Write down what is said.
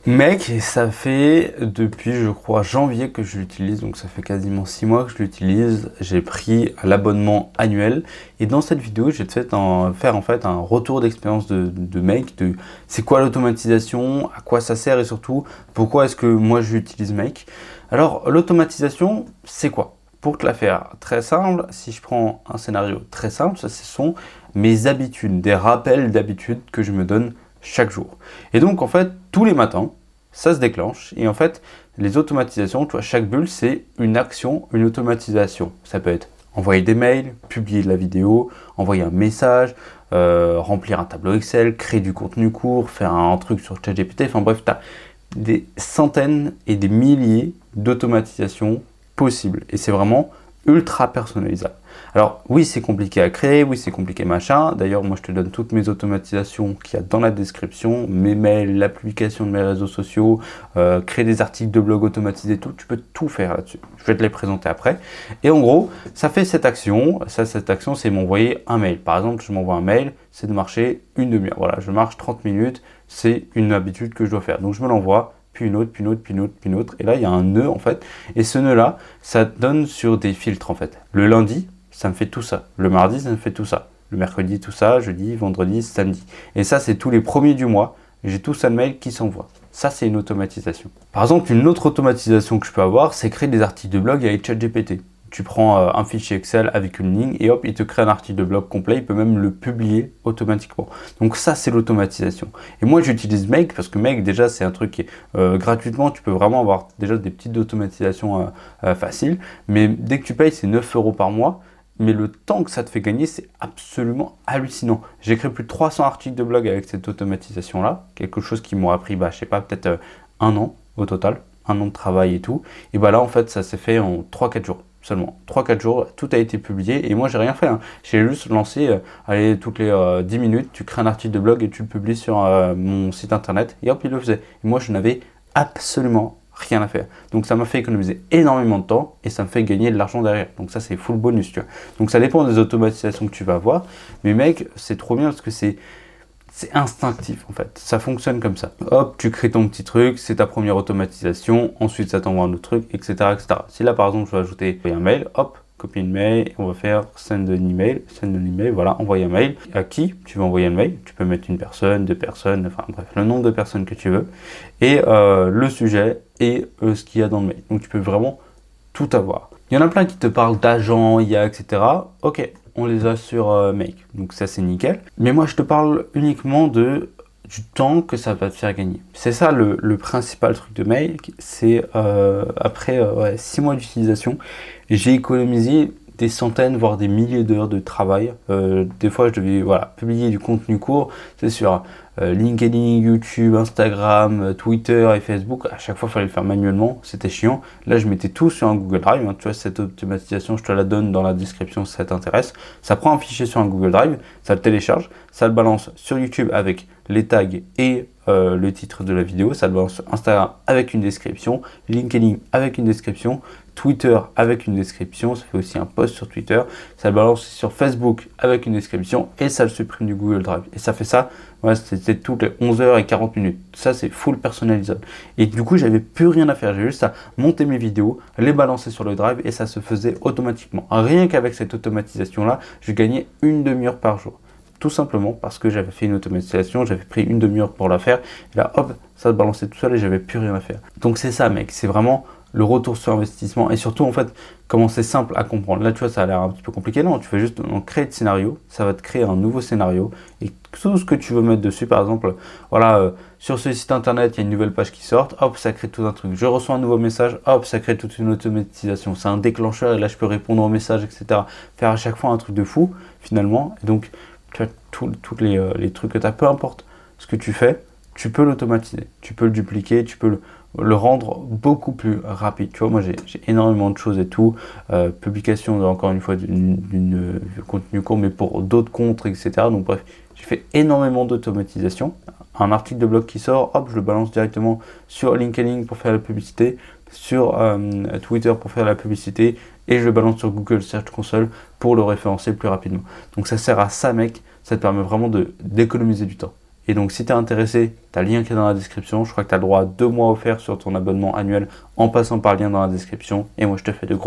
Mec, ça fait depuis, je crois, janvier que je l'utilise, donc ça fait quasiment 6 mois que je l'utilise. J'ai pris l'abonnement annuel et dans cette vidéo, je vais te faire en fait un retour d'expérience de Make, de c'est quoi l'automatisation, à quoi ça sert et surtout pourquoi est-ce que moi j'utilise Make. Alors, l'automatisation, c'est quoi? Pour te la faire très simple, si je prends un scénario très simple, ça ce sont mes habitudes, des rappels d'habitudes que je me donne chaque jour. Et donc en fait, tous les matins, ça se déclenche et en fait, les automatisations, tu vois, chaque bulle, c'est une action, une automatisation. Ça peut être envoyer des mails, publier de la vidéo, envoyer un message, remplir un tableau Excel, créer du contenu court, faire un truc sur ChatGPT, enfin bref, tu as des centaines et des milliers d'automatisations possibles et c'est vraiment ultra personnalisable. Alors oui, c'est compliqué à créer, oui, c'est compliqué machin. D'ailleurs, moi, je te donne toutes mes automatisations qu'il y a dans la description, mes mails, la publication de mes réseaux sociaux, créer des articles de blog automatisés, tout. Tu peux tout faire là-dessus. Je vais te les présenter après. Et en gros, ça fait cette action. Cette action, c'est m'envoyer un mail. Par exemple, je m'envoie un mail, c'est de marcher une demi-heure. Voilà, je marche 30 minutes. C'est une habitude que je dois faire. Donc, je me l'envoie. Puis une autre, puis une autre, puis une autre, puis une autre. Et là, il y a un nœud en fait. Et ce nœud-là, ça donne sur des filtres en fait. Le lundi, ça me fait tout ça. Le mardi, ça me fait tout ça. Le mercredi, tout ça. Jeudi, vendredi, samedi. Et ça, c'est tous les premiers du mois. J'ai tout ça de mail qui s'envoie. Ça, c'est une automatisation. Par exemple, une autre automatisation que je peux avoir, c'est créer des articles de blog avec ChatGPT. Tu prends un fichier Excel avec une ligne et hop, il te crée un article de blog complet. Il peut même le publier automatiquement. Donc ça, c'est l'automatisation. Et moi, j'utilise Make parce que Make, déjà, c'est un truc qui est gratuitement. Tu peux vraiment avoir déjà des petites automatisations faciles. Mais dès que tu payes, c'est 9 € par mois. Mais le temps que ça te fait gagner, c'est absolument hallucinant. J'ai créé plus de 300 articles de blog avec cette automatisation-là. Quelque chose qui m'aura pris, je sais pas, peut-être un an au total. Un an de travail et tout. Et bah là, en fait, ça s'est fait en 3-4 jours. Seulement 3-4 jours, tout a été publié et moi j'ai rien fait. J'ai juste lancé, allez, toutes les 10 minutes, tu crées un article de blog et tu le publies sur mon site internet et hop, il le faisait. Et moi je n'avais absolument rien à faire. Donc ça m'a fait économiser énormément de temps et ça me fait gagner de l'argent derrière. Donc ça c'est full bonus, tu vois. Donc ça dépend des automatisations que tu vas avoir. Mais mec, c'est trop bien parce que c'est instinctif en fait, ça fonctionne comme ça. Hop, tu crées ton petit truc, c'est ta première automatisation, ensuite ça t'envoie un autre truc, etc., etc. Si là par exemple je vais ajouter un mail, hop, copier une mail, on va faire send an email, voilà, envoyer un mail. À qui tu veux envoyer un mail? Tu peux mettre une personne, deux personnes, enfin bref, le nombre de personnes que tu veux, et le sujet et ce qu'il y a dans le mail. Donc tu peux vraiment tout avoir. Il y en a plein qui te parlent d'agents, IA, etc. Ok, on les a sur Make, donc ça c'est nickel. Mais moi je te parle uniquement du temps que ça va te faire gagner. C'est ça le principal truc de Make, c'est après 6 mois d'utilisation, j'ai économisé des centaines, voire des milliers d'heures de travail. Des fois, je devais publier du contenu court, c'est sur LinkedIn, YouTube, Instagram, Twitter et Facebook. À chaque fois, il fallait le faire manuellement, c'était chiant. Là, je mettais tout sur un Google Drive. Tu vois, cette automatisation, je te la donne dans la description si ça t'intéresse. Ça prend un fichier sur un Google Drive, ça le télécharge, ça le balance sur YouTube avec les tags et le titre de la vidéo, ça le balance sur Instagram avec une description, LinkedIn avec une description, Twitter avec une description, ça fait aussi un post sur Twitter, ça le balance sur Facebook avec une description et ça le supprime du Google Drive. Et ça fait ça, c'était toutes les 11h40 minutes. Ça, c'est full personnalisable. Et du coup, j'avais plus rien à faire. J'ai juste à monter mes vidéos, les balancer sur le Drive et ça se faisait automatiquement. Rien qu'avec cette automatisation-là, je gagnais une demi-heure par jour. Tout simplement parce que j'avais fait une automatisation, j'avais pris une demi-heure pour la faire. Et là, hop, ça se balançait tout seul et j'avais plus rien à faire. Donc c'est ça, mec. C'est vraiment le retour sur investissement et surtout en fait comment c'est simple à comprendre. Là tu vois ça a l'air un petit peu compliqué, non, tu fais juste créer de scénario, ça va te créer un nouveau scénario et tout ce que tu veux mettre dessus, par exemple voilà sur ce site internet il y a une nouvelle page qui sort, hop ça crée tout un truc, je reçois un nouveau message, hop ça crée toute une automatisation, c'est un déclencheur et là je peux répondre aux messages, etc., faire à chaque fois un truc de fou finalement. Et donc tu as tous les trucs que tu as, peu importe ce que tu fais, tu peux l'automatiser, tu peux le dupliquer, tu peux le rendre beaucoup plus rapide. Tu vois, moi j'ai énormément de choses et tout, publication encore une fois d'une contenu court mais pour d'autres comptes, etc. Donc bref, j'ai fait énormément d'automatisation. Un article de blog qui sort, hop, je le balance directement sur LinkedIn pour faire la publicité, sur Twitter pour faire la publicité et je le balance sur Google Search Console pour le référencer plus rapidement. Donc ça sert à ça, mec, ça te permet vraiment d'économiser du temps. Et donc si tu es intéressé, tu as le lien qui est dans la description. Je crois que tu as le droit à 2 mois offerts sur ton abonnement annuel en passant par le lien dans la description. Et moi je te fais de gros